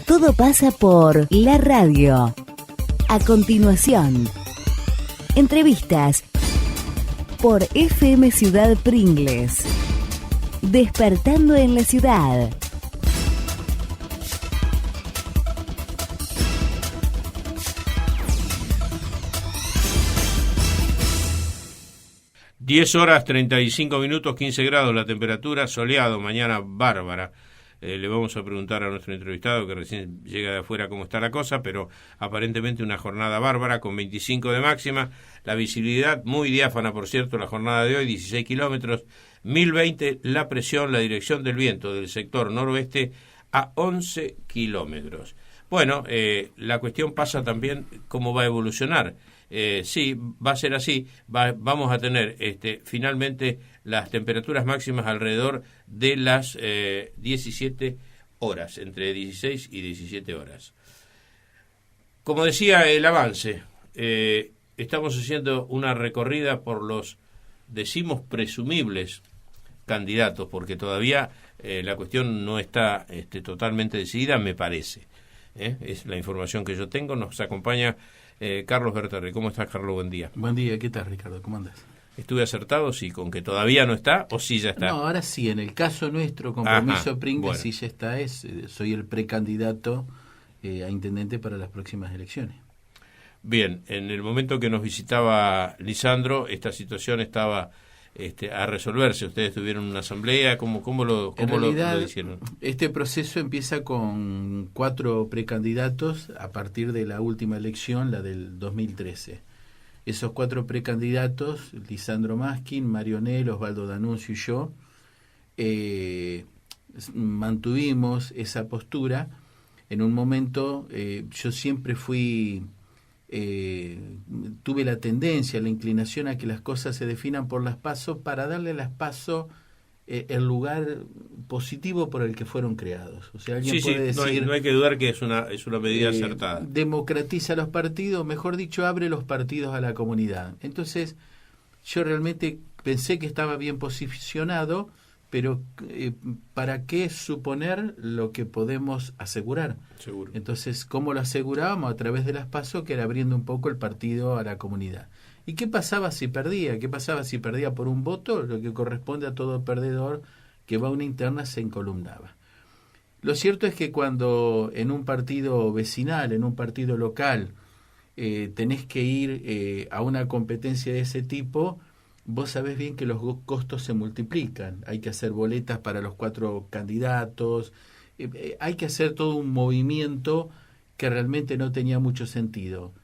Todo pasa por la radio. A continuación, entrevistas por FM Ciudad Pringles. Despertando en la ciudad. (10 horas 35 minutos, 15 grados la temperatura, soleado, mañana bárbara. Le vamos a preguntar a nuestro entrevistado que recién llega de afuera cómo está la cosa, pero aparentemente una jornada bárbara con 25 de máxima, la visibilidad muy diáfana, por cierto, la jornada de hoy, 16 kilómetros, 1020 la presión, la dirección del viento del sector noroeste a 11 kilómetros. Bueno, la cuestión pasa también cómo va a evolucionar. Sí, va a ser así, vamos a tener finalmente las temperaturas máximas alrededor de las 17 horas, entre 16 y 17 horas. Como decía el avance, estamos haciendo una recorrida por los, decimos, presumibles candidatos, porque todavía la cuestión no está totalmente decidida, me parece. Es la información que yo tengo. Nos acompaña Carlos Berterre. ¿Cómo estás, Carlos? Buen día. Buen día, ¿qué tal, Ricardo? ¿Cómo andas? ¿Estuve acertado, sí, con que todavía no está o sí ya está? No, ahora sí, en el caso nuestro, Compromiso Pringles, bueno. Sí ya está, soy el precandidato a intendente para las próximas elecciones. Bien, en el momento que nos visitaba Lisandro, esta situación estaba a resolverse. Ustedes tuvieron una asamblea, ¿cómo lo hicieron? Este proceso empieza con 4 precandidatos a partir de la última elección, la del 2013. Esos 4 precandidatos, Lisandro Maskin, Mario Nel, Osvaldo D'Annunzio y yo, mantuvimos esa postura. En un momento yo siempre tuve la tendencia, la inclinación a que las cosas se definan por las PASO para darle a las PASO el lugar positivo por el que fueron creados. O sea, alguien puede decir, no hay que dudar que es una medida acertada. Democratiza los partidos, mejor dicho, abre los partidos a la comunidad. Entonces, yo realmente pensé que estaba bien posicionado, pero ¿para qué suponer lo que podemos asegurar? Seguro. Entonces, ¿cómo lo asegurábamos? A través de las PASO, que era abriendo un poco el partido a la comunidad. ¿Y qué pasaba si perdía? ¿Qué pasaba si perdía por un voto? Lo que corresponde a todo perdedor que va a una interna se encolumnaba. Lo cierto es que cuando en un partido vecinal, en un partido local, tenés que ir a una competencia de ese tipo, vos sabés bien que los costos se multiplican. Hay que hacer boletas para los 4 candidatos, hay que hacer todo un movimiento que realmente no tenía mucho sentido.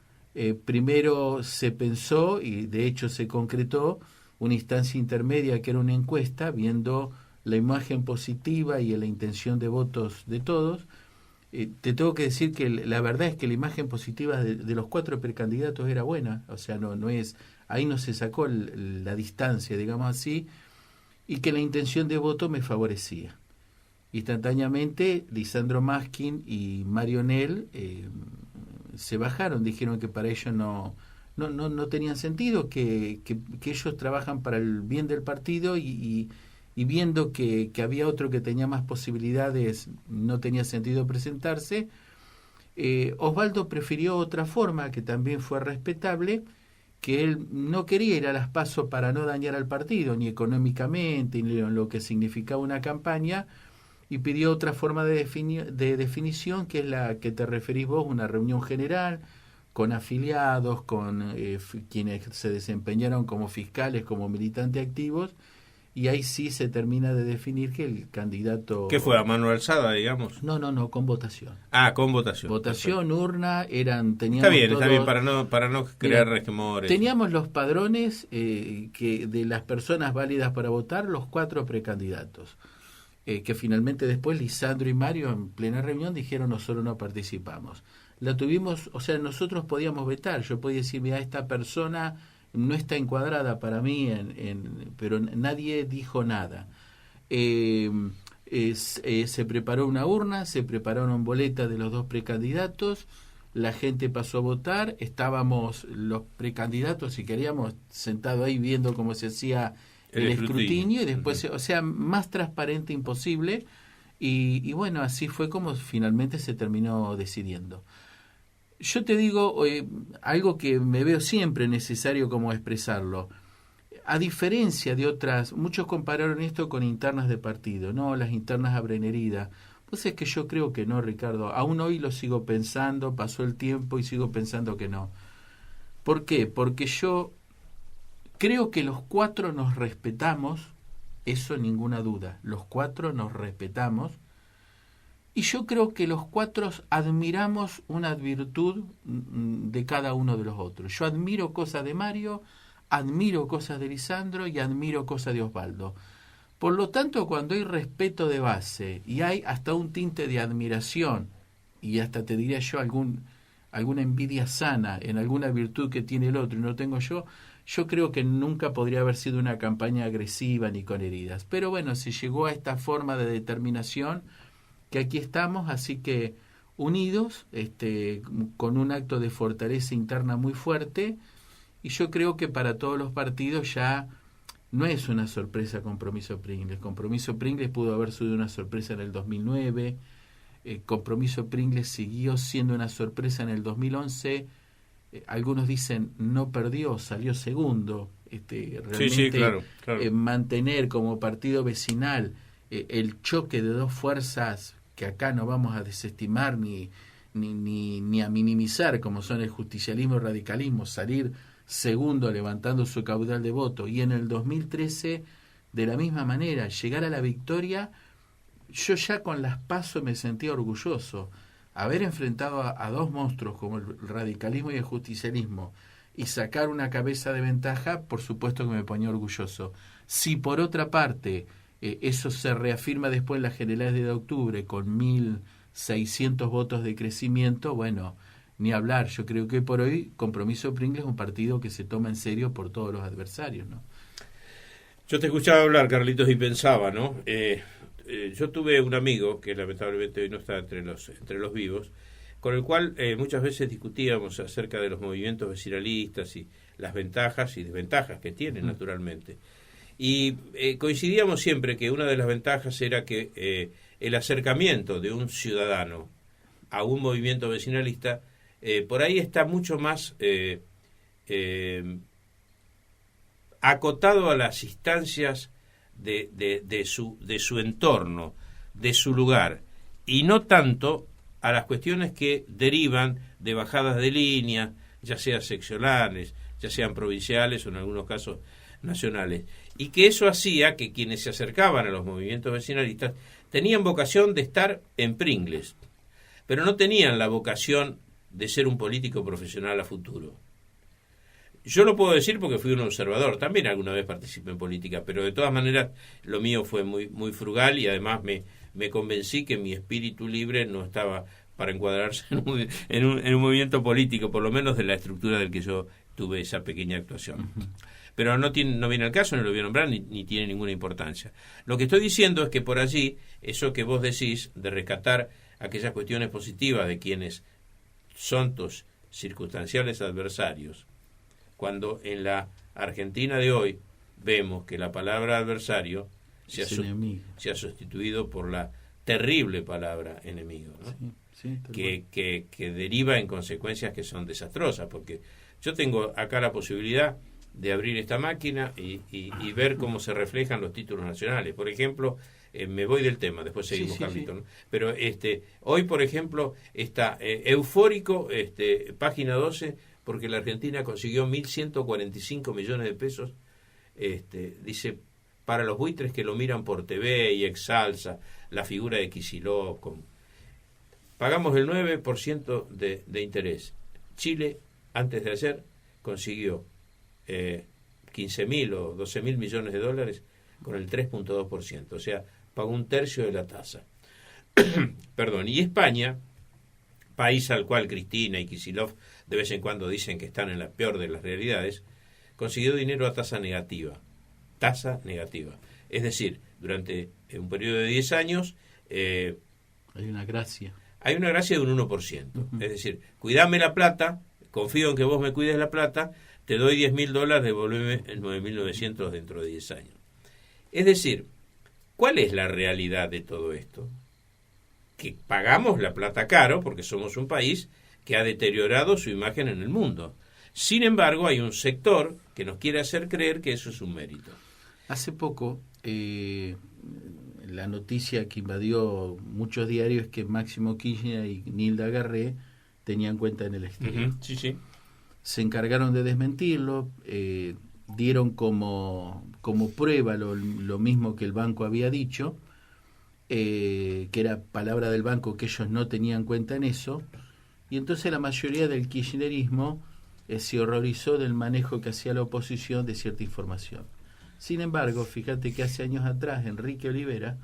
Primero se pensó, y de hecho se concretó, una instancia intermedia que era una encuesta, viendo la imagen positiva y la intención de votos de todos. Te tengo que decir que la verdad es que la imagen positiva de los 4 precandidatos era buena, o sea, no es, ahí no se sacó la distancia, digamos así, y que la intención de voto me favorecía. Instantáneamente, Lisandro Maskin y Mario Nel se bajaron, dijeron que para ellos no tenían sentido, que ellos trabajan para el bien del partido y viendo que había otro que tenía más posibilidades, no tenía sentido presentarse. Osvaldo prefirió otra forma que también fue respetable, que él no quería ir a las PASO para no dañar al partido, ni económicamente, ni en lo que significaba una campaña, y pidió otra forma de definición, que es la que te referís vos, una reunión general con afiliados, con quienes se desempeñaron como fiscales, como militantes activos, y ahí sí se termina de definir que el candidato... ¿Qué fue, a mano alzada, digamos? No, con votación. Ah, con votación. Votación, perfecto. Urna, teníamos... Está bien, para no crear resquemores. Teníamos los padrones que de las personas válidas para votar, los 4 precandidatos. Que finalmente después Lisandro y Mario en plena reunión dijeron nosotros no participamos. La tuvimos, o sea, nosotros podíamos vetar, yo podía decir, mira, esta persona no está encuadrada para mí, pero nadie dijo nada. Se preparó una urna, se prepararon boletas de los 2 precandidatos, la gente pasó a votar, estábamos los precandidatos, si queríamos, sentados ahí viendo cómo se hacía el escrutinio y después, o sea, más transparente imposible. Y bueno, así fue como finalmente se terminó decidiendo. Yo te digo algo que me veo siempre necesario como expresarlo. A diferencia de otras, muchos compararon esto con internas de partido, ¿no? Las internas abren herida. Pues es que yo creo que no, Ricardo. Aún hoy lo sigo pensando, pasó el tiempo y sigo pensando que no. ¿Por qué? Porque yo creo que los cuatro nos respetamos, eso ninguna duda. Los cuatro nos respetamos. Y yo creo que los cuatro admiramos una virtud de cada uno de los otros. Yo admiro cosas de Mario, admiro cosas de Lisandro y admiro cosas de Osvaldo. Por lo tanto, cuando hay respeto de base y hay hasta un tinte de admiración y hasta te diría yo alguna envidia sana en alguna virtud que tiene el otro y no tengo yo creo que nunca podría haber sido una campaña agresiva ni con heridas. Pero bueno, se llegó a esta forma de determinación que aquí estamos, así que unidos, con un acto de fortaleza interna muy fuerte, y yo creo que para todos los partidos ya no es una sorpresa Compromiso Pringles. Compromiso Pringles pudo haber sido una sorpresa en el 2009, Compromiso Pringles siguió siendo una sorpresa en el 2011, algunos dicen no perdió, salió segundo. Realmente sí, claro. Mantener como partido vecinal el choque de dos fuerzas que acá no vamos a desestimar ni a minimizar, como son el justicialismo y el radicalismo, salir segundo levantando su caudal de voto, y en el 2013 de la misma manera llegar a la victoria. Yo ya con las PASO me sentía orgulloso. Haber enfrentado a dos monstruos como el radicalismo y el justicialismo y sacar una cabeza de ventaja, por supuesto que me ponía orgulloso. Si por otra parte eso se reafirma después en las generales de octubre con 1.600 votos de crecimiento, bueno, ni hablar. Yo creo que por hoy Compromiso Pringles es un partido que se toma en serio por todos los adversarios, ¿no? Yo te escuchaba hablar, Carlitos, y pensaba, ¿no? Yo tuve un amigo que lamentablemente hoy no está entre los vivos, con el cual muchas veces discutíamos acerca de los movimientos vecinalistas y las ventajas y desventajas que tienen, naturalmente. Y coincidíamos siempre que una de las ventajas era que el acercamiento de un ciudadano a un movimiento vecinalista por ahí está mucho más acotado a las instancias de su entorno, de su lugar, y no tanto a las cuestiones que derivan de bajadas de línea, ya sean seccionales, ya sean provinciales o en algunos casos nacionales, y que eso hacía que quienes se acercaban a los movimientos vecinalistas tenían vocación de estar en Pringles, pero no tenían la vocación de ser un político profesional a futuro. Yo lo puedo decir porque fui un observador, también alguna vez participé en política, pero de todas maneras lo mío fue muy, muy frugal, y además me convencí que mi espíritu libre no estaba para encuadrarse en un movimiento político, por lo menos de la estructura del que yo tuve esa pequeña actuación. Pero no viene al caso, no lo voy a nombrar, ni tiene ninguna importancia. Lo que estoy diciendo es que por allí, eso que vos decís de rescatar aquellas cuestiones positivas de quienes son tus circunstanciales adversarios, cuando en la Argentina de hoy vemos que la palabra adversario se ha sustituido por la terrible palabra enemigo, ¿no? Que deriva en consecuencias que son desastrosas, porque yo tengo acá la posibilidad de abrir esta máquina y ver cómo se reflejan los títulos nacionales. Por ejemplo, me voy del tema, después seguimos, Carlitos, ¿no? Pero hoy, por ejemplo, está eufórico, página 12, porque la Argentina consiguió 1.145 millones de pesos, dice, para los buitres que lo miran por TV y exalza la figura de Kicillof. Pagamos el 9% de interés. Chile, antes de ayer, consiguió 15.000 o 12.000 millones de dólares con el 3.2%, o sea, pagó un tercio de la tasa. Perdón. Y España, país al cual Cristina y Kicillof de vez en cuando dicen que están en la peor de las realidades, consiguió dinero a tasa negativa. Tasa negativa. Es decir, durante un periodo de 10 años... hay una gracia. Hay una gracia de un 1%. Es decir, cuidame la plata, confío en que vos me cuides la plata, te doy $10.000, devolveme el 9.900 dentro de 10 años. Es decir, ¿cuál es la realidad de todo esto? que pagamos la plata caro porque somos un país que ha deteriorado su imagen en el mundo. Sin embargo, hay un sector que nos quiere hacer creer que eso es un mérito. Hace poco, la noticia que invadió muchos diarios es que Máximo Kirchner y Nilda Garré tenían cuenta en el exterior. Uh-huh. Sí, sí. Se encargaron de desmentirlo, dieron como prueba lo mismo que el banco había dicho, que era palabra del banco que ellos no tenían cuenta en eso, y entonces la mayoría del kirchnerismo se horrorizó del manejo que hacía la oposición de cierta información. Sin embargo, fíjate que hace años atrás Enrique Olivera,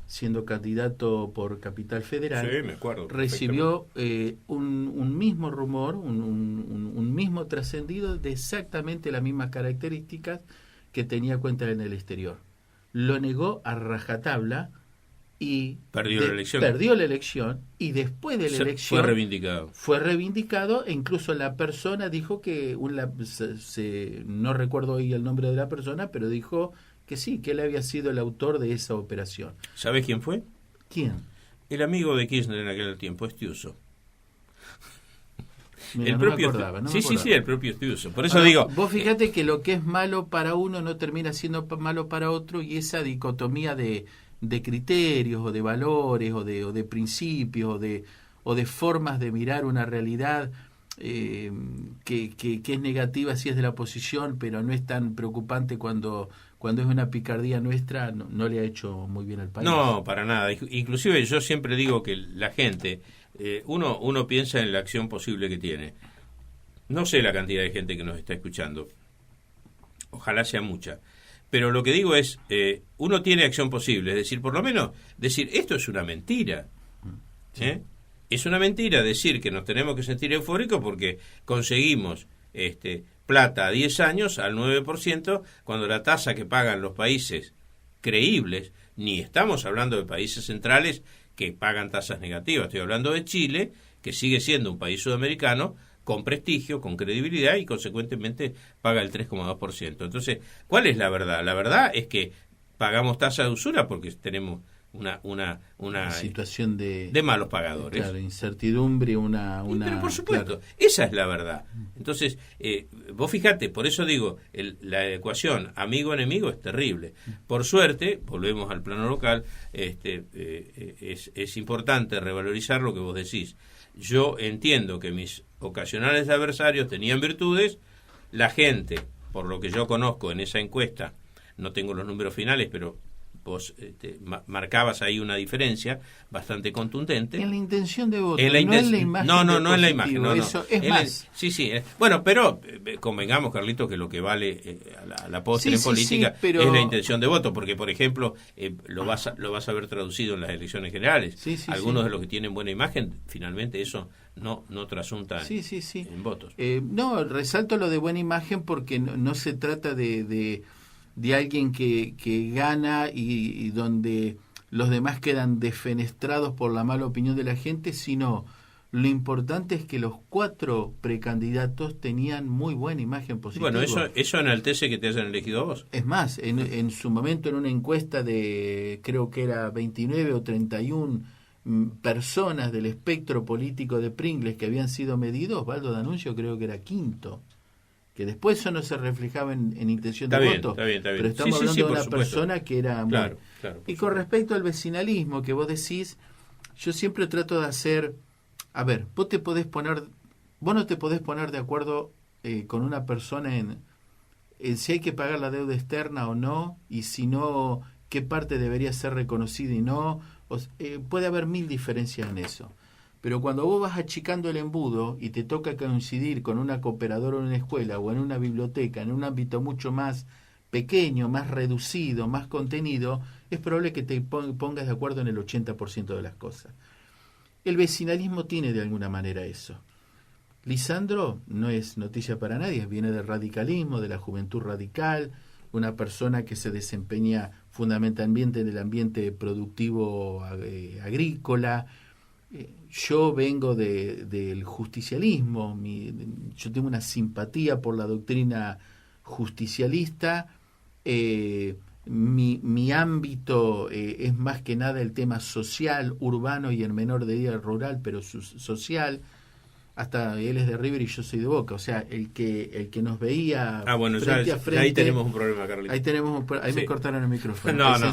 siendo candidato por Capital Federal, sí, me acuerdo, recibió un mismo rumor, un mismo trascendido de exactamente las mismas características que tenía cuenta en el exterior. Lo negó a rajatabla y perdió la elección y después de la elección fue reivindicado e incluso la persona dijo que no recuerdo hoy el nombre de la persona, pero dijo que sí, que él había sido el autor de esa operación. ¿Sabes quién fue? ¿Quién? El amigo de Kirchner en aquel tiempo, Estiuso. Mira, el propio sí, el propio Estiuso. Por eso digo, vos fíjate que lo que es malo para uno no termina siendo malo para otro, y esa dicotomía de criterios o de valores o de principios o de formas de mirar una realidad que es negativa si es de la oposición, pero no es tan preocupante cuando es una picardía nuestra, no le ha hecho muy bien al país. No, para nada. Inclusive yo siempre digo que la gente, uno piensa en la acción posible que tiene. No sé la cantidad de gente que nos está escuchando. Ojalá sea mucha. Pero lo que digo es, uno tiene acción posible, es decir, por lo menos decir, esto es una mentira. Sí. Es una mentira decir que nos tenemos que sentir eufóricos porque conseguimos plata a 10 años al 9%, cuando la tasa que pagan los países creíbles, ni estamos hablando de países centrales que pagan tasas negativas, estoy hablando de Chile, que sigue siendo un país sudamericano, con prestigio, con credibilidad y consecuentemente paga el 3,2%. Entonces, ¿cuál es la verdad? La verdad es que pagamos tasa de usura porque tenemos una situación de malos pagadores. Claro, incertidumbre, pero por supuesto, claro. Esa es la verdad. Entonces, vos fijate, por eso digo, la ecuación amigo-enemigo es terrible. Por suerte, volvemos al plano local, es importante revalorizar lo que vos decís. Yo entiendo que mis ocasionales adversarios tenían virtudes, la gente, por lo que yo conozco en esa encuesta, no tengo los números finales, pero vos marcabas ahí una diferencia bastante contundente. En la intención de voto, no en la imagen. No en la imagen. No. Eso es más. Sí. Bueno, pero convengamos, Carlitos, que lo que vale a la postre en política pero... es la intención de voto, porque, por ejemplo, lo vas a ver traducido en las elecciones generales. Algunos de los que tienen buena imagen, finalmente eso no trasunta en votos. No, resalto lo de buena imagen porque no se trata de alguien que gana y donde los demás quedan defenestrados por la mala opinión de la gente, sino lo importante es que los 4 precandidatos tenían muy buena imagen positiva. Bueno, eso enaltece que te hayan elegido a vos. Es más, en su momento en una encuesta de, creo que era 29 o 31 personas del espectro político de Pringles que habían sido medidos, Osvaldo D'Annunzio creo que era quinto. Que después eso no se reflejaba en intención de voto, pero estamos hablando de una persona que era muy... Claro, y con respecto al vecinalismo que vos decís, yo siempre trato de hacer, a ver, vos no te podés poner de acuerdo con una persona en si hay que pagar la deuda externa o no, y si no, qué parte debería ser reconocida y no, puede haber 1000 diferencias en eso. Pero cuando vos vas achicando el embudo y te toca coincidir con una cooperadora en una escuela o en una biblioteca, en un ámbito mucho más pequeño, más reducido, más contenido, es probable que te pongas de acuerdo en el 80% de las cosas. El vecinalismo tiene de alguna manera eso. Lisandro no es noticia para nadie, viene del radicalismo, de la juventud radical, una persona que se desempeña fundamentalmente en el ambiente productivo agrícola. Yo vengo del justicialismo, yo tengo una simpatía por la doctrina justicialista, mi ámbito es más que nada el tema social, urbano y en menor medida rural, pero social. Hasta él es de River y yo soy de Boca, o sea, el que nos veía frente a frente. Ahí tenemos un problema, Carlitos. Ahí sí. me cortaron el micrófono. No.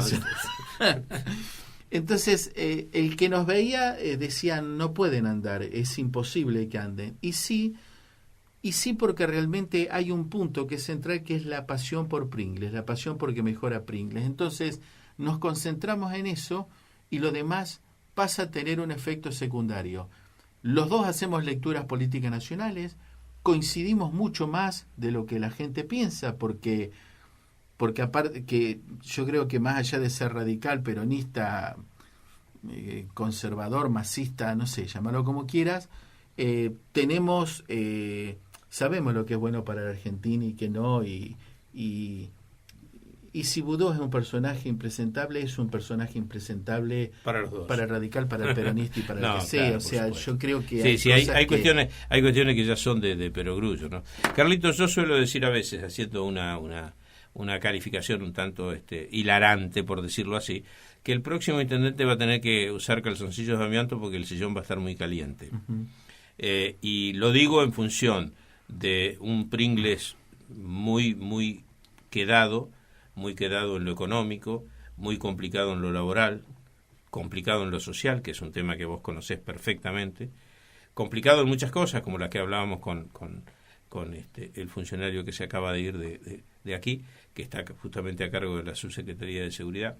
Entonces, el que nos veía decían, no pueden andar, es imposible que anden. Y sí, porque realmente hay un punto que es central, que es la pasión por Pringles, la pasión porque mejora Pringles. Entonces, nos concentramos en eso y lo demás pasa a tener un efecto secundario. Los dos hacemos lecturas políticas nacionales, coincidimos mucho más de lo que la gente piensa, porque aparte que yo creo que más allá de ser radical, peronista, conservador, masista, no sé, llámalo como quieras, sabemos lo que es bueno para la Argentina y que no, y si Budó es un personaje impresentable, es un personaje impresentable para los dos, para el radical, para el peronista y para el que sea. Claro, o sea, yo creo que hay cuestiones que ya son de perogrullo, ¿no? Carlitos, yo suelo decir a veces, haciendo una calificación un tanto hilarante, por decirlo así, que el próximo intendente va a tener que usar calzoncillos de amianto porque el sillón va a estar muy caliente. Uh-huh. Y lo digo en función de un Pringles muy quedado en lo económico, muy complicado en lo laboral, complicado en lo social, que es un tema que vos conocés perfectamente, complicado en muchas cosas, como las que hablábamos con el funcionario que se acaba de ir de aquí, que está justamente a cargo de la Subsecretaría de Seguridad.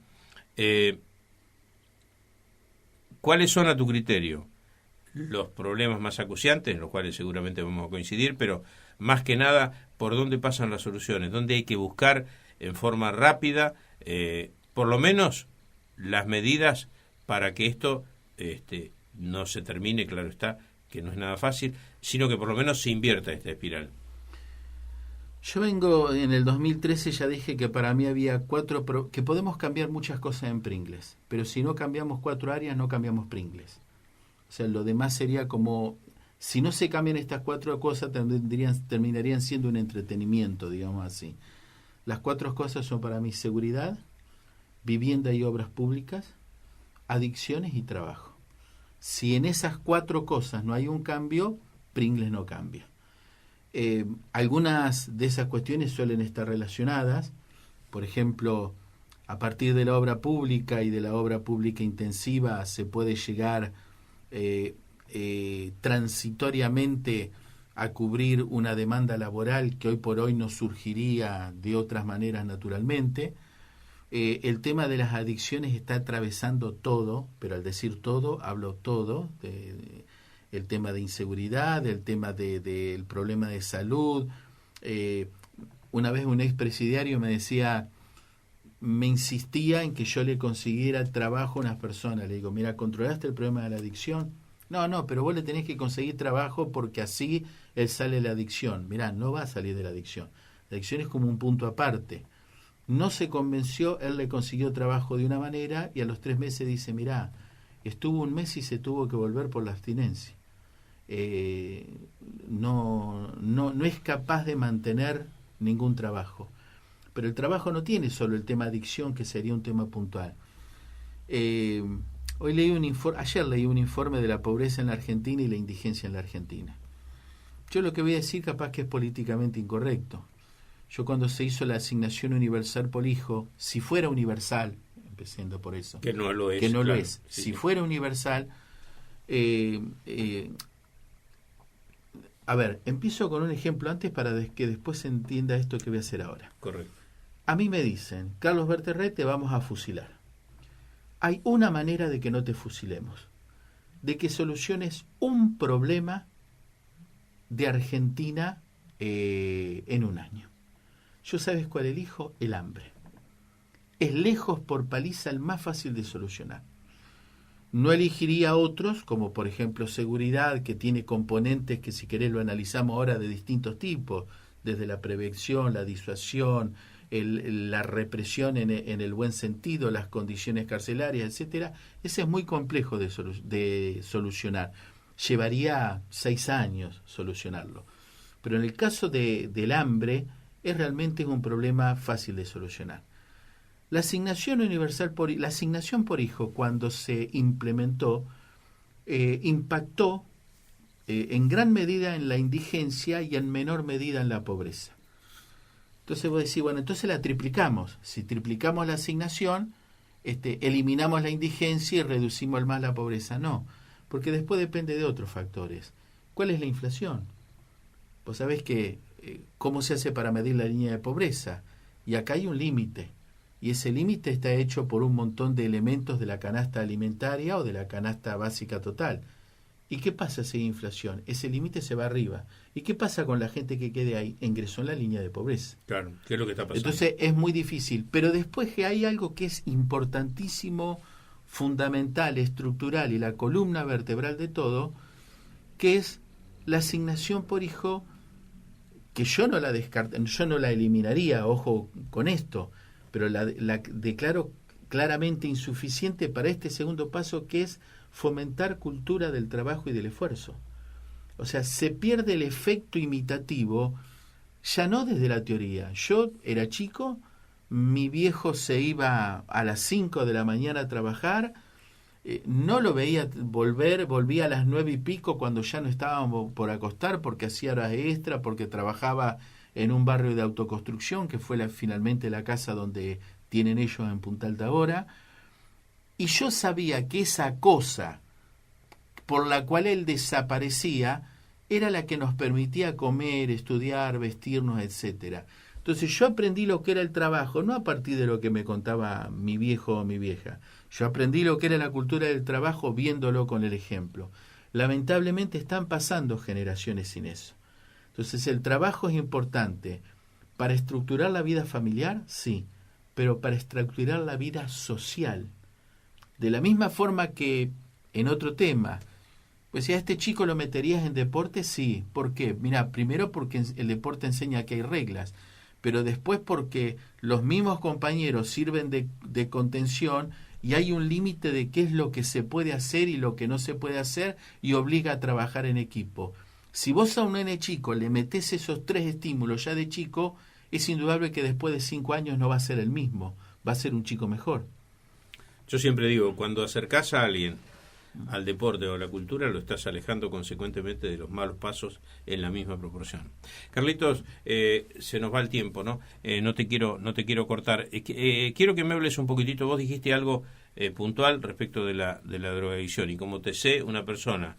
¿Cuáles son, a tu criterio, los problemas más acuciantes, en los cuales seguramente vamos a coincidir, pero más que nada, por dónde pasan las soluciones, dónde hay que buscar en forma rápida, por lo menos las medidas para que esto no se termine, claro está, que no es nada fácil, sino que por lo menos se invierta esta espiral? Yo vengo, en el 2013 ya dije que para mí había que podemos cambiar muchas cosas en Pringles, pero si no cambiamos 4 áreas, no cambiamos Pringles. O sea, lo demás sería como, si no se cambian estas 4 cosas, terminarían siendo un entretenimiento, digamos así. Las 4 cosas son para mí seguridad, vivienda y obras públicas, adicciones y trabajo. Si en esas 4 cosas no hay un cambio, Pringles no cambia. Algunas de esas cuestiones suelen estar relacionadas. Por ejemplo, a partir de la obra pública y de la obra pública intensiva se puede llegar transitoriamente a cubrir una demanda laboral que hoy por hoy no surgiría de otras maneras naturalmente. El tema de las adicciones está atravesando todo, pero al decir todo, hablo todo, el tema de inseguridad, el tema del problema de salud. Una vez un expresidiario me insistía en que yo le consiguiera trabajo a unas personas. Le digo, mira, ¿controlaste el problema de la adicción? No, pero vos le tenés que conseguir trabajo porque así él sale de la adicción. Mirá, no va a salir de la adicción. La adicción es como un punto aparte. No se convenció, él le consiguió trabajo de una manera y a los 3 meses dice, mirá, estuvo 1 mes y se tuvo que volver por la abstinencia. No es capaz de mantener ningún trabajo. Pero el trabajo no tiene solo el tema adicción, que sería un tema puntual. Ayer leí un informe de la pobreza en la Argentina y la indigencia en la Argentina. Yo lo que voy a decir capaz que es políticamente incorrecto. Yo cuando se hizo la asignación universal por hijo, si fuera universal, empezando por eso, que no lo es, lo es. Sí, si fuera universal, a ver, empiezo con un ejemplo antes para que después se entienda esto que voy a hacer ahora. Correcto. A mí me dicen, Carlos Berterret, te vamos a fusilar. Hay una manera de que no te fusilemos, de que soluciones un problema de Argentina en 1 año. ¿Yo sabes cuál elijo? El hambre. Es lejos por paliza el más fácil de solucionar. No elegiría otros, como por ejemplo seguridad, que tiene componentes que si querés lo analizamos ahora de distintos tipos, desde la prevención, la disuasión, la represión en el buen sentido, las condiciones carcelarias, etcétera. Ese es muy complejo de solucionar. Llevaría 6 años solucionarlo. Pero en el caso del hambre, realmente es un problema fácil de solucionar. La asignación universal la asignación por hijo, cuando se implementó, impactó en gran medida en la indigencia y en menor medida en la pobreza. Entonces vos decís, bueno, entonces la triplicamos. Si triplicamos la asignación, eliminamos la indigencia y reducimos más la pobreza. No, porque después depende de otros factores. ¿Cuál es la inflación? Vos sabés que cómo se hace para medir la línea de pobreza. Y acá hay un límite. Y ese límite está hecho por un montón de elementos de la canasta alimentaria o de la canasta básica total. ¿Y qué pasa si hay inflación? Ese límite se va arriba. ¿Y qué pasa con la gente que quede ahí? Ingresó en la línea de pobreza. Claro, ¿qué es lo que está pasando? Entonces es muy difícil. Pero después que hay algo que es importantísimo, fundamental, estructural y la columna vertebral de todo, que es la asignación por hijo, que yo no la yo no la eliminaría, ojo con esto, pero la declaro claramente insuficiente para este segundo paso, que es fomentar cultura del trabajo y del esfuerzo. O sea, se pierde el efecto imitativo, ya no desde la teoría. Yo era chico, mi viejo se iba a las 5 de la mañana a trabajar, no lo veía volvía a las 9 y pico cuando ya no estábamos por acostar, porque hacía horas extra, porque trabajaba en un barrio de autoconstrucción, que fue finalmente la casa donde tienen ellos en Punta Alta ahora. Y yo sabía que esa cosa por la cual él desaparecía era la que nos permitía comer, estudiar, vestirnos, etcétera. Entonces yo aprendí lo que era el trabajo, no a partir de lo que me contaba mi viejo o mi vieja. Yo aprendí lo que era la cultura del trabajo viéndolo con el ejemplo. Lamentablemente están pasando generaciones sin eso. Entonces el trabajo es importante. ¿Para estructurar la vida familiar? Sí, pero para estructurar la vida social. De la misma forma que en otro tema, pues si a este chico lo meterías en deporte, sí. ¿Por qué? Mira, primero porque el deporte enseña que hay reglas, pero después porque los mismos compañeros sirven de contención y hay un límite de qué es lo que se puede hacer y lo que no se puede hacer y obliga a trabajar en equipo. Si vos a un nene chico le metés esos 3 estímulos ya de chico, es indudable que después de 5 años no va a ser el mismo, va a ser un chico mejor. Yo siempre digo, cuando acercás a alguien al deporte o a la cultura, lo estás alejando consecuentemente de los malos pasos en la misma proporción. Carlitos, se nos va el tiempo, ¿no? No te quiero cortar. Quiero que me hables un poquitito. Vos dijiste algo puntual respecto de la drogadicción, y como te sé una persona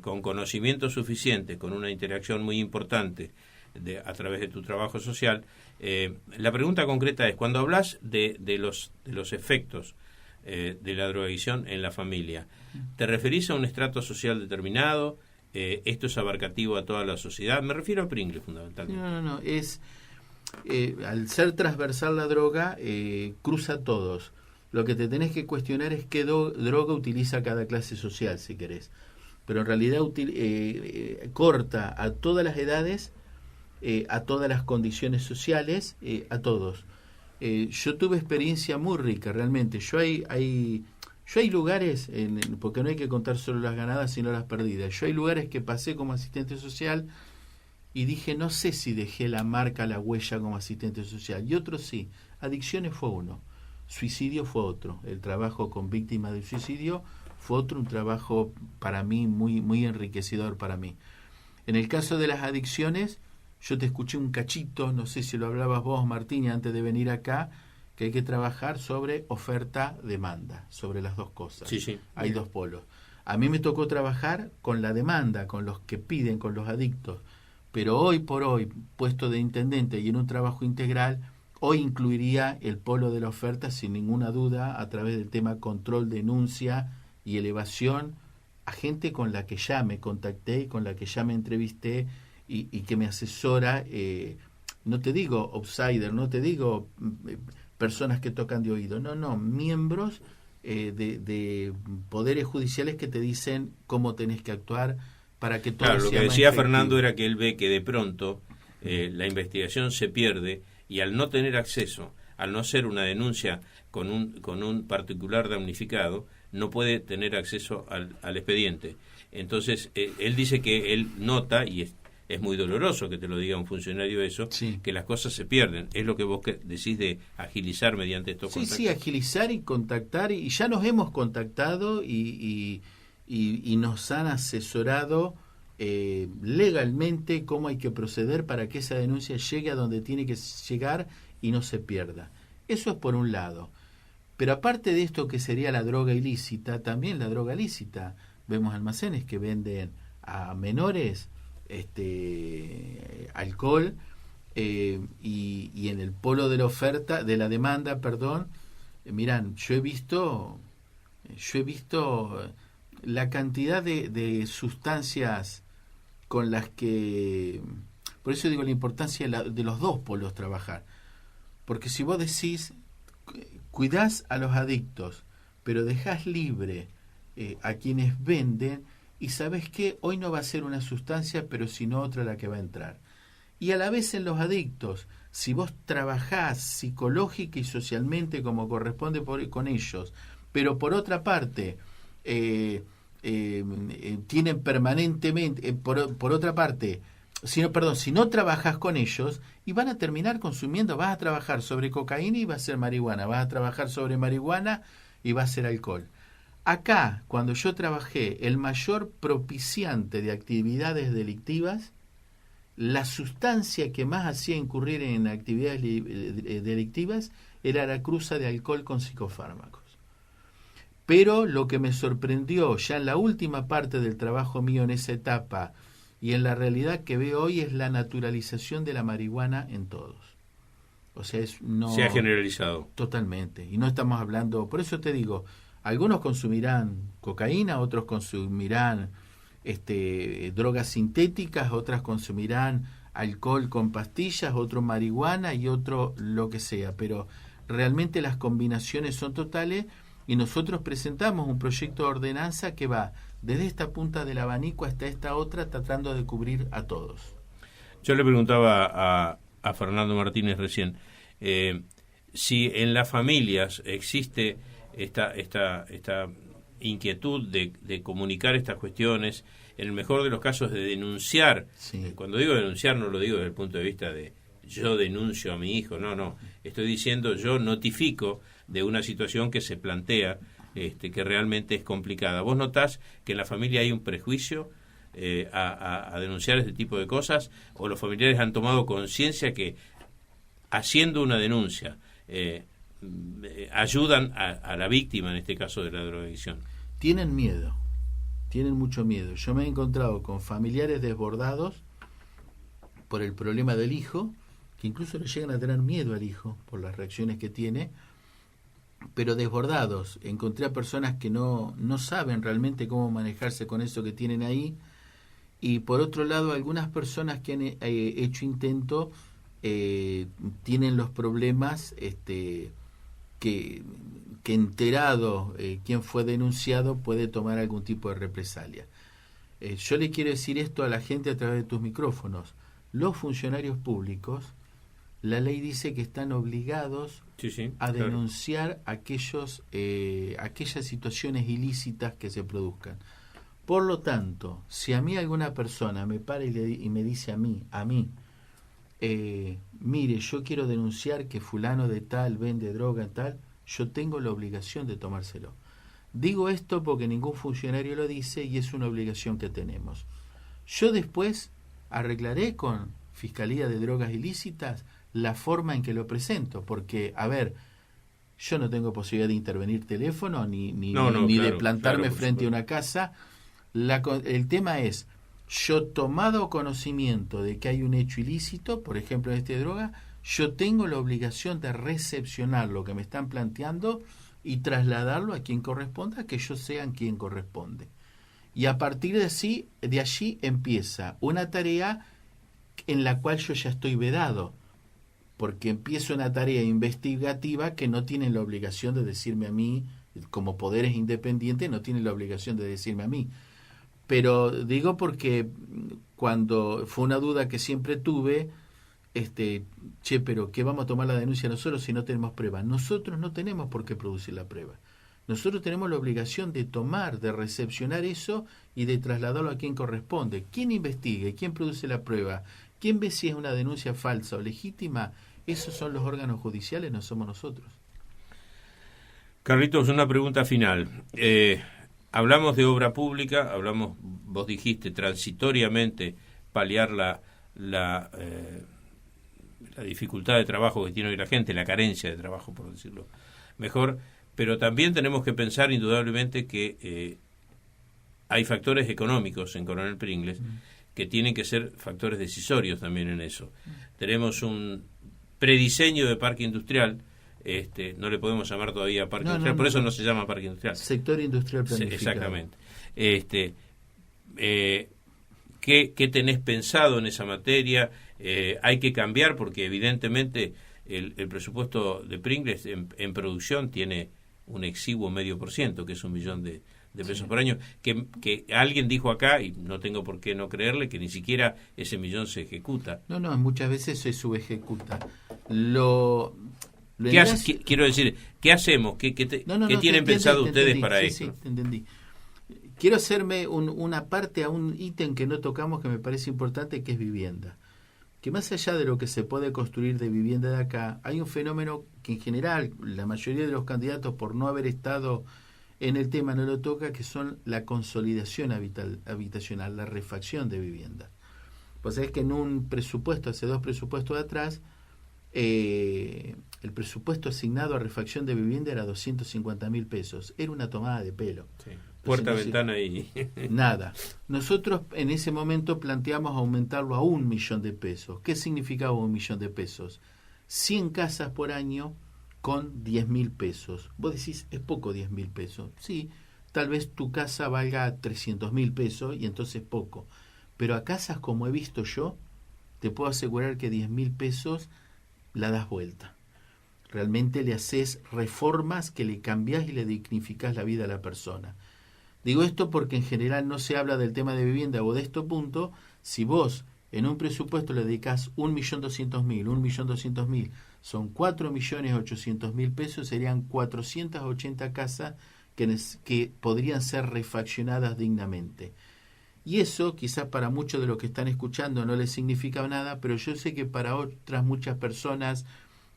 con conocimiento suficiente, con una interacción muy importante a través de tu trabajo social, la pregunta concreta es, cuando hablas de los efectos de la drogadicción en la familia, ¿te referís a un estrato social determinado? ¿Esto es abarcativo a toda la sociedad? Me refiero a Pringles, fundamentalmente. No, es al ser transversal la droga, cruza a todos. Lo que te tenés que cuestionar es qué droga utiliza cada clase social, si querés. Pero en realidad corta a todas las edades, a todas las condiciones sociales, a todos. Yo tuve experiencia muy rica, realmente. Yo hay lugares, porque no hay que contar solo las ganadas sino las perdidas. Yo hay lugares que pasé como asistente social y dije, no sé si dejé la marca, la huella como asistente social. Y otros sí. Adicciones fue uno, suicidio fue otro. El trabajo con víctimas de suicidio fue otro, un trabajo para mí muy, muy enriquecedor para mí. En el caso de las adicciones, yo te escuché un cachito, no sé si lo hablabas vos, Martín, antes de venir acá, que hay que trabajar sobre oferta-demanda, sobre las dos cosas. Sí. Hay dos polos. A mí me tocó trabajar con la demanda, con los que piden, con los adictos. Pero hoy por hoy, puesto de intendente y en un trabajo integral, hoy incluiría el polo de la oferta sin ninguna duda a través del tema control, denuncia y elevación a gente con la que ya me contacté y con la que ya me entrevisté y que me asesora, no te digo outsider, no te digo personas que tocan de oído, no, miembros de poderes judiciales que te dicen cómo tenés que actuar para que todo sea más efectivo. Lo que decía Fernando era que él ve que de pronto la investigación se pierde y al no tener acceso, al no ser una denuncia con un particular damnificado, no puede tener acceso al expediente. Entonces, él dice que él nota, y es muy doloroso que te lo diga un funcionario eso, sí, que las cosas se pierden. Es lo que vos decís de agilizar mediante estos sí, contactos. sí, agilizar y contactar, y ya nos hemos contactado y nos han asesorado legalmente cómo hay que proceder para que esa denuncia llegue a donde tiene que llegar y no se pierda. Eso es por un lado. Pero aparte de esto que sería la droga ilícita, también la droga lícita. Vemos almacenes que venden a menores alcohol, y en el polo de la oferta, de la demanda, perdón, miran, yo he visto la cantidad de sustancias con las que, por eso digo la importancia de los dos polos trabajar, porque si vos decís cuidás a los adictos pero dejás libre a quienes venden, y sabes que hoy no va a ser una sustancia pero sino otra la que va a entrar, y a la vez en los adictos, si vos trabajás psicológica y socialmente como corresponde con ellos, pero por otra parte tienen permanentemente, por otra parte, si no trabajas con ellos, y van a terminar consumiendo, vas a trabajar sobre cocaína y va a ser marihuana, vas a trabajar sobre marihuana y va a ser alcohol. Acá, cuando yo trabajé, el mayor propiciante de actividades delictivas, la sustancia que más hacía incurrir en actividades delictivas era la cruza de alcohol con psicofármacos. Pero lo que me sorprendió ya en la última parte del trabajo mío en esa etapa y en la realidad que veo hoy es la naturalización de la marihuana en todos. O sea, se ha generalizado. Totalmente. Y no estamos hablando, por eso te digo, algunos consumirán cocaína, otros consumirán drogas sintéticas, otras consumirán alcohol con pastillas, otro marihuana y otro lo que sea. Pero realmente las combinaciones son totales. Y nosotros presentamos un proyecto de ordenanza que va desde esta punta del abanico hasta esta otra, tratando de cubrir a todos. Yo le preguntaba a Fernando Martínez recién, si en las familias existe esta inquietud de comunicar estas cuestiones, en el mejor de los casos de denunciar. Sí. Cuando digo denunciar no lo digo desde el punto de vista de yo denuncio a mi hijo, no, estoy diciendo yo notifico de una situación que se plantea, que realmente es complicada. ¿Vos notás que en la familia hay un prejuicio a denunciar este tipo de cosas, o los familiares han tomado conciencia que haciendo una denuncia ayudan a la víctima, en este caso de la drogadicción? Tienen miedo, tienen mucho miedo. Yo me he encontrado con familiares desbordados por el problema del hijo, que incluso le llegan a tener miedo al hijo por las reacciones que tiene, pero desbordados. Encontré a personas que no saben realmente cómo manejarse con eso que tienen ahí, y por otro lado algunas personas que han hecho intento tienen los problemas que enterado quién fue denunciado puede tomar algún tipo de represalia. Yo le quiero decir esto a la gente a través de tus micrófonos. Los funcionarios públicos, la ley dice que están obligados a denunciar aquellas situaciones ilícitas que se produzcan. Por lo tanto, si a mí alguna persona me para y me dice a mí, mire, yo quiero denunciar que fulano de tal vende droga tal, yo tengo la obligación de tomárselo. Digo esto porque ningún funcionario lo dice y es una obligación que tenemos. Yo después arreglaré con Fiscalía de Drogas Ilícitas la forma en que lo presento, porque, a ver, yo no tengo posibilidad de intervenir teléfono ni de plantarme frente a una casa. El tema es, yo tomado conocimiento de que hay un hecho ilícito, por ejemplo en esta droga, yo tengo la obligación de recepcionar lo que me están planteando y trasladarlo a quien corresponda, que ellos sean quien corresponde. Y a partir de allí empieza una tarea en la cual yo ya estoy vedado, porque empieza una tarea investigativa que no tienen la obligación de decirme a mí, como poderes independientes, no tienen la obligación de decirme a mí. Pero digo porque cuando fue una duda que siempre tuve, pero ¿qué vamos a tomar la denuncia nosotros si no tenemos pruebas? Nosotros no tenemos por qué producir la prueba. Nosotros tenemos la obligación de tomar, de recepcionar eso y de trasladarlo a quien corresponde. ¿Quién investigue? ¿Quién produce la prueba? ¿Quién ve si es una denuncia falsa o legítima? Esos son los órganos judiciales, no somos nosotros. Carlitos, una pregunta final. Hablamos de obra pública, vos dijiste transitoriamente paliar la dificultad de trabajo que tiene hoy la gente, la carencia de trabajo, por decirlo mejor, pero también tenemos que pensar indudablemente que hay factores económicos en Coronel Pringles que tienen que ser factores decisorios también en eso. Tenemos un prediseño de parque industrial, no le podemos llamar todavía parque industrial, por eso no se llama parque industrial. Sector industrial planificado. Exactamente. ¿Qué tenés pensado en esa materia? Hay que cambiar porque evidentemente el presupuesto de Pringles en producción tiene un exiguo 0,5%, que es 1 millón de pesos por año, que alguien dijo acá, y no tengo por qué no creerle, que ni siquiera ese 1 millón se ejecuta. No, muchas veces se subejecuta. Quiero decir, ¿qué hacemos? ¿Qué tienen pensado ustedes para esto? Sí, te entendí. Quiero hacerme una parte a un ítem que no tocamos que me parece importante, que es vivienda. Que más allá de lo que se puede construir de vivienda de acá, hay un fenómeno que en general la mayoría de los candidatos, por no haber estado en el tema, no lo toca, que son la consolidación habitacional, la refacción de vivienda. Pues sabés que en un presupuesto, hace 2 presupuestos atrás, el presupuesto asignado a refacción de vivienda era 250.000 pesos. Era una tomada de pelo. Sí. Puerta, ventana y... Nada. Nosotros en ese momento planteamos aumentarlo a 1 millón de pesos. ¿Qué significaba 1 millón de pesos? 100 casas por año con 10.000 pesos. Vos decís, es poco 10.000 pesos. Sí, tal vez tu casa valga 300.000 pesos y entonces poco. Pero a casas como he visto yo, te puedo asegurar que 10.000 pesos la das vuelta. Realmente le haces reformas que le cambiás y le dignificás la vida a la persona. Digo esto porque en general no se habla del tema de vivienda o de este punto. Si vos en un presupuesto le dedicás 1.200.000, son 4.800.000 pesos, serían 480 casas que podrían ser refaccionadas dignamente. Y eso quizás para muchos de los que están escuchando no les significa nada, pero yo sé que para otras muchas personas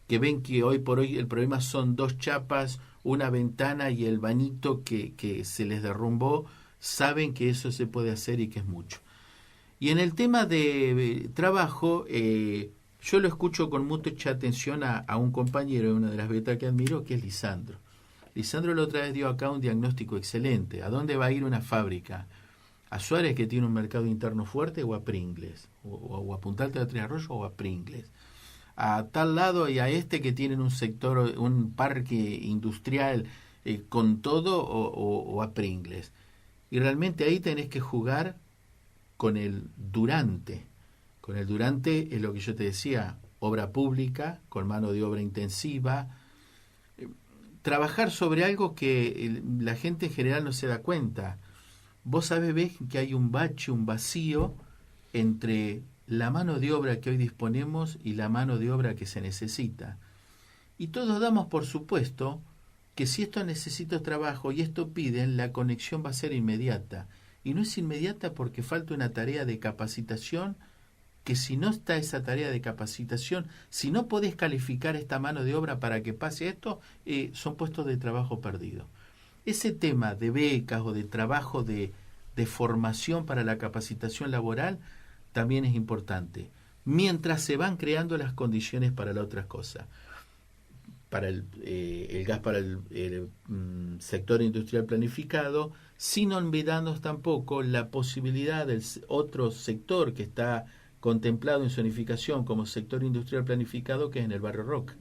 que ven que hoy por hoy el problema son 2 chapas, una ventana y el vanito que se les derrumbó, saben que eso se puede hacer y que es mucho. Y en el tema de trabajo, yo lo escucho con mucha atención a un compañero de una de las betas que admiro, que es Lisandro. Lisandro la otra vez dio acá un diagnóstico excelente. ¿A dónde va a ir una fábrica? ¿A Suárez, que tiene un mercado interno fuerte, o a Pringles? O a Punta Alta de Tres Arroyos, o a Pringles. A tal lado y a que tienen un sector, un parque industrial con todo, o a Pringles. Y realmente ahí tenés que jugar con el durante. Con el durante es lo que yo te decía, obra pública, con mano de obra intensiva, trabajar sobre algo que la gente en general no se da cuenta. Vos sabés, ves que hay un bache, un vacío entre la mano de obra que hoy disponemos y la mano de obra que se necesita. Y todos damos por supuesto que si esto necesita trabajo y esto piden, la conexión va a ser inmediata. Y no es inmediata porque falta una tarea de capacitación, que si no está esa tarea de capacitación, si no podés calificar esta mano de obra para que pase esto, son puestos de trabajo perdidos. Ese tema de becas o de trabajo de formación para la capacitación laboral también es importante, mientras se van creando las condiciones para la otra cosa. Para el gas, para el sector industrial planificado, sin olvidarnos tampoco la posibilidad del otro sector que está contemplado en zonificación como sector industrial planificado, que es en el barrio Roca.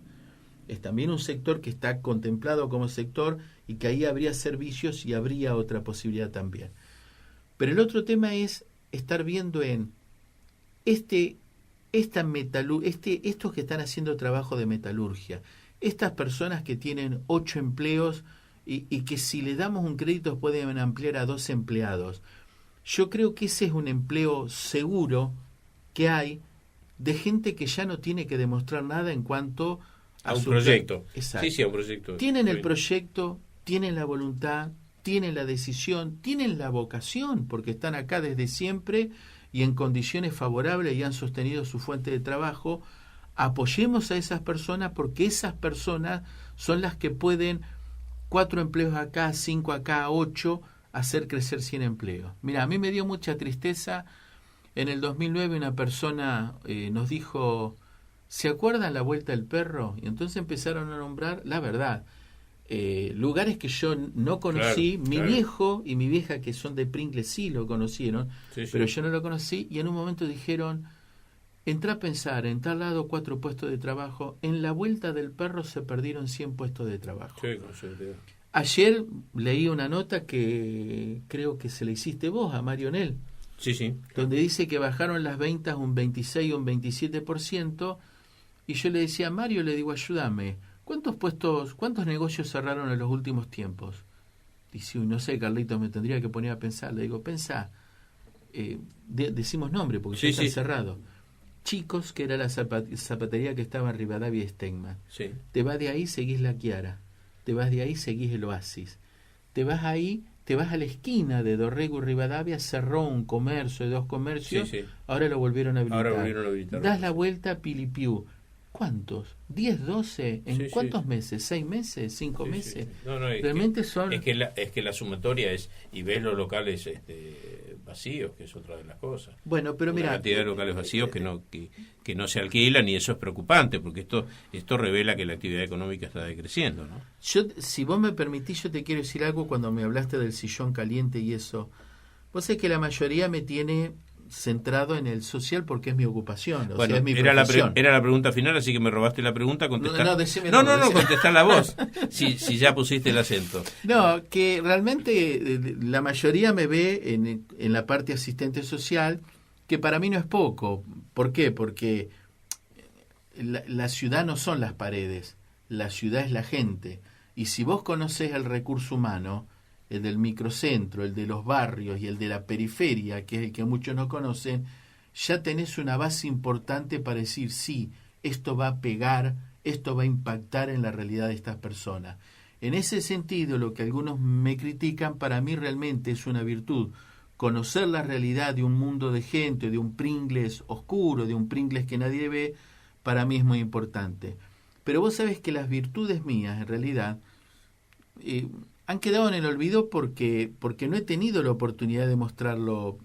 Es también un sector que está contemplado como sector y que ahí habría servicios y habría otra posibilidad también. Pero el otro tema es estar viendo en estos que están haciendo trabajo de metalurgia, estas personas que tienen 8 empleos y que si les damos un crédito pueden ampliar a 2 empleados. Yo creo que ese es un empleo seguro que hay de gente que ya no tiene que demostrar nada en cuanto a un proyecto. Exacto. Sí, a un proyecto. Tienen el proyecto, tienen la voluntad, tienen la decisión, tienen la vocación, porque están acá desde siempre y en condiciones favorables y han sostenido su fuente de trabajo. Apoyemos a esas personas, porque esas personas son las que pueden 4 empleos acá, 5 acá, 8, hacer crecer 100 empleos. Mira, a mí me dio mucha tristeza. En el 2009 una persona nos dijo, ¿se acuerdan la vuelta del perro? Y entonces empezaron a nombrar, la verdad, lugares que yo no conocí. Claro, mi claro. viejo y mi vieja, que son de Pringles, sí lo conocieron, Sí, sí. pero yo no lo conocí, y en un momento dijeron, entrá a pensar, en tal lado 4 puestos de trabajo, en la vuelta del perro se perdieron 100 puestos de trabajo. Sí, con seguridad. Ayer leí una nota que creo que se la hiciste vos a Mario Nel, Sí, sí. donde dice que bajaron las ventas un 26 o un 27%, y yo le decía a Mario, le digo, ayúdame, ¿cuántos negocios cerraron en los últimos tiempos? Dice, uy, no sé, Carlitos, me tendría que poner a pensar. Le digo, pensá, decimos nombre, porque Sí, ya están sí. cerrados. Chicos, que era la zapatería que estaba en Rivadavia y Stegman. Sí. Te vas de ahí, seguís La Chiara. Te vas de ahí, seguís el Oasis. Te vas ahí, te vas a la esquina de Dorrego y Rivadavia, cerró un comercio, 2 comercios, Sí, sí. ahora lo volvieron a habilitar. Ahora volvieron a habilitar. Das la vuelta a Pilipiú. ¿Cuántos? ¿10, 12? ¿En Sí, sí. cuántos meses? ¿6 meses? ¿5 Sí, meses? sí. No, es Realmente que, son... es que la sumatoria es, y ves los locales vacíos, que es otra de las cosas. Bueno, pero Una mira... cantidad de locales vacíos que no se alquilan, y eso es preocupante, porque esto revela que la actividad económica está decreciendo, ¿no? Si vos me permitís, yo te quiero decir algo cuando me hablaste del sillón caliente y eso. Vos sabés que la mayoría me tiene centrado en el social porque es mi ocupación, Bueno, es mi era profesión. era la pregunta final, así que me robaste la pregunta. Decime no, decime. contestá vos, si ya pusiste el acento. No, que realmente la mayoría me ve en la parte asistente social, que para mí no es poco. ¿Por qué? Porque la ciudad no son las paredes, la ciudad es la gente. Y si vos conocés el recurso humano, el del microcentro, el de los barrios y el de la periferia, que es el que muchos no conocen, ya tenés una base importante para decir, sí, esto va a pegar, esto va a impactar en la realidad de estas personas. En ese sentido, lo que algunos me critican, para mí realmente es una virtud. Conocer la realidad de un mundo de gente, de un Pringles oscuro, de un Pringles que nadie ve, para mí es muy importante. Pero vos sabés que las virtudes mías, en realidad, han quedado en el olvido porque no he tenido la oportunidad de mostrarlo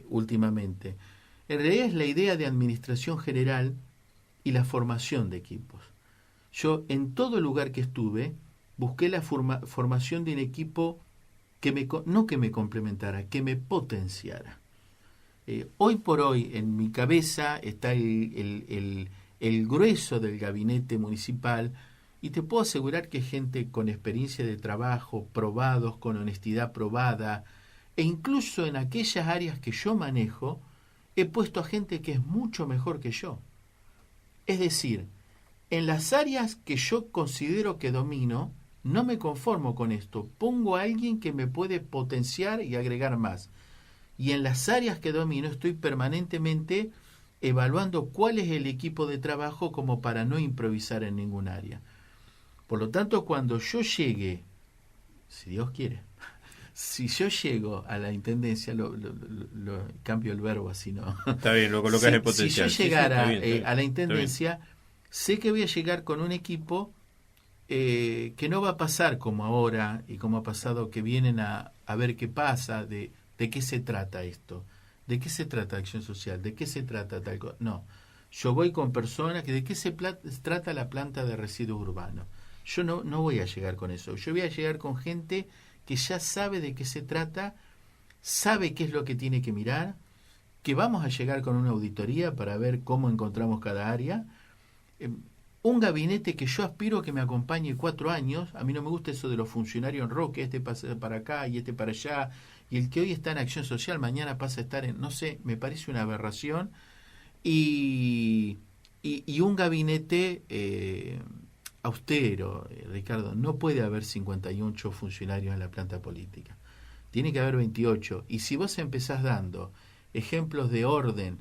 últimamente. En realidad es la idea de administración general y la formación de equipos. Yo en todo lugar que estuve busqué la formación de un equipo no que me complementara, que me potenciara. Hoy por hoy en mi cabeza está el grueso del gabinete municipal, y te puedo asegurar que gente con experiencia de trabajo, probados, con honestidad probada, e incluso en aquellas áreas que yo manejo, he puesto a gente que es mucho mejor que yo. Es decir, en las áreas que yo considero que domino, no me conformo con esto, pongo a alguien que me puede potenciar y agregar más. Y en las áreas que domino estoy permanentemente evaluando cuál es el equipo de trabajo como para no improvisar en ningún área. Por lo tanto, cuando yo llegue, si Dios quiere, si yo llego a la intendencia, cambio el verbo así, ¿no? Está bien, lo colocas en potencial. Si yo llegara está bien, a la intendencia, sé que voy a llegar con un equipo que no va a pasar como ahora y como ha pasado, que vienen a ver qué pasa, de qué se trata esto, de qué se trata acción social, de qué se trata tal cosa. No, yo voy con personas que de qué se trata la planta de residuos urbanos. Yo no voy a llegar con eso. Yo voy a llegar con gente que ya sabe de qué se trata, sabe qué es lo que tiene que mirar, que vamos a llegar con una auditoría para ver cómo encontramos cada área. Un gabinete que yo aspiro que me acompañe 4 años. A mí no me gusta eso de los funcionarios en roque, este pasa para acá y este para allá, y el que hoy está en acción social mañana pasa a estar en, no sé, me parece una aberración. Y un gabinete austero, Ricardo. No puede haber 58 funcionarios en la planta política, tiene que haber 28. Y si vos empezás dando ejemplos de orden,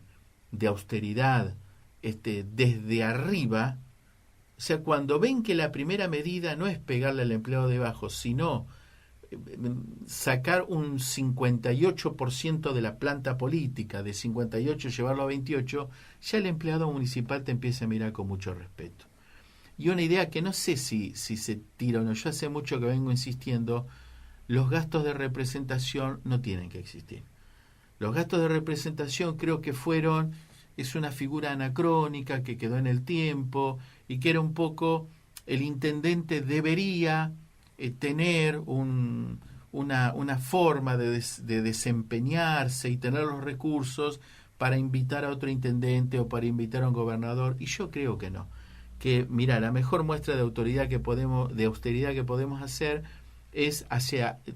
de austeridad, desde arriba, O sea, cuando ven que la primera medida no es pegarle al empleado de abajo, sino sacar un 58% de la planta política, de 58 llevarlo a 28, ya el empleado municipal te empieza a mirar con mucho respeto. Y una idea que no sé si se tira o no, yo hace mucho que vengo insistiendo, los gastos de representación no tienen que existir. Los gastos de representación creo que es una figura anacrónica que quedó en el tiempo y que era un poco, el intendente debería tener una forma de desempeñarse y tener los recursos para invitar a otro intendente o para invitar a un gobernador, y yo creo que no. Que mira, la mejor muestra de austeridad que podemos hacer es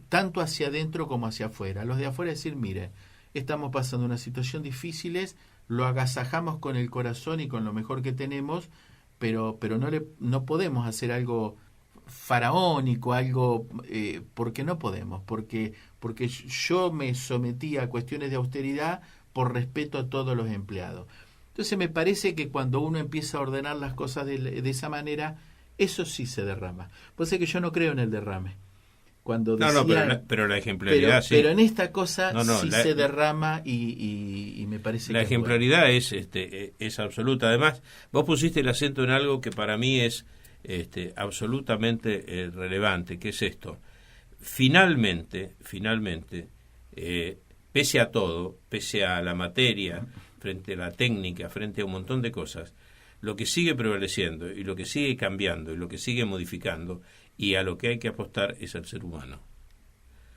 tanto hacia adentro como hacia afuera. Los de afuera decir, mire, estamos pasando una situación difícil, lo agasajamos con el corazón y con lo mejor que tenemos, pero no podemos hacer algo faraónico, algo porque no podemos, porque yo me sometí a cuestiones de austeridad por respeto a todos los empleados. Entonces me parece que cuando uno empieza a ordenar las cosas de esa manera, eso sí se derrama. Pues es que yo no creo en el derrame. Cuando decía, pero la ejemplaridad sí. Pero en esta cosa se derrama y me parece la que ejemplaridad es absoluta. Además, vos pusiste el acento en algo que para mí es absolutamente relevante, que es esto. Finalmente, pese a todo, pese a la materia, frente a la técnica, frente a un montón de cosas, lo que sigue prevaleciendo y lo que sigue cambiando y lo que sigue modificando y a lo que hay que apostar es al ser humano.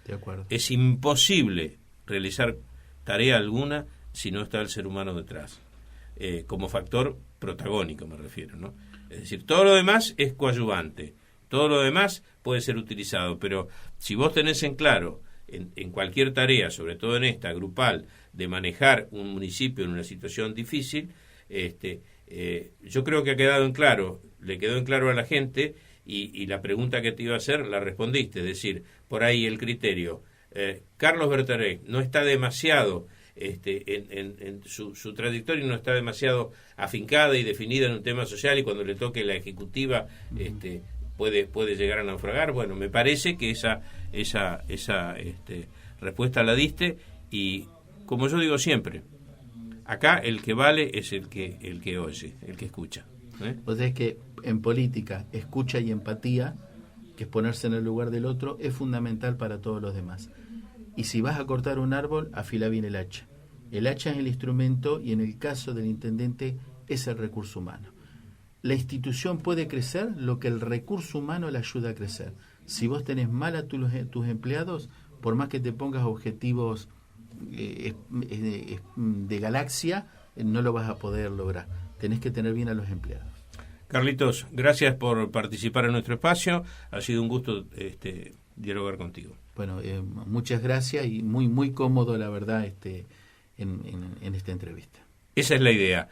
De acuerdo. Es imposible realizar tarea alguna si no está el ser humano detrás, como factor protagónico me refiero, ¿no? Es decir, todo lo demás es coadyuvante, todo lo demás puede ser utilizado, pero si vos tenés en claro en cualquier tarea, sobre todo en esta grupal, de manejar un municipio en una situación difícil, yo creo que ha quedado en claro, le quedó en claro a la gente, y la pregunta que te iba a hacer la respondiste, es decir, por ahí el criterio. Carlos Berteré no está demasiado, en su trayectoria no está demasiado afincada y definida en un tema social, y cuando le toque la ejecutiva puede llegar a naufragar. Bueno, me parece que esa respuesta la diste, y como yo digo siempre, acá el que vale es el que oye, el que escucha. O sea, es que en política, escucha y empatía, que es ponerse en el lugar del otro, es fundamental para todos los demás. Y si vas a cortar un árbol, afila bien el hacha. El hacha es el instrumento, y en el caso del intendente es el recurso humano. La institución puede crecer lo que el recurso humano le ayuda a crecer. Si vos tenés mal a tus empleados, por más que te pongas objetivos de galaxia, no lo vas a poder lograr. Tenés que tener bien a los empleados. Carlitos, gracias por participar en nuestro espacio. Ha sido un gusto dialogar contigo. Bueno, muchas gracias, y muy cómodo, la verdad, en esta entrevista. Esa es la idea.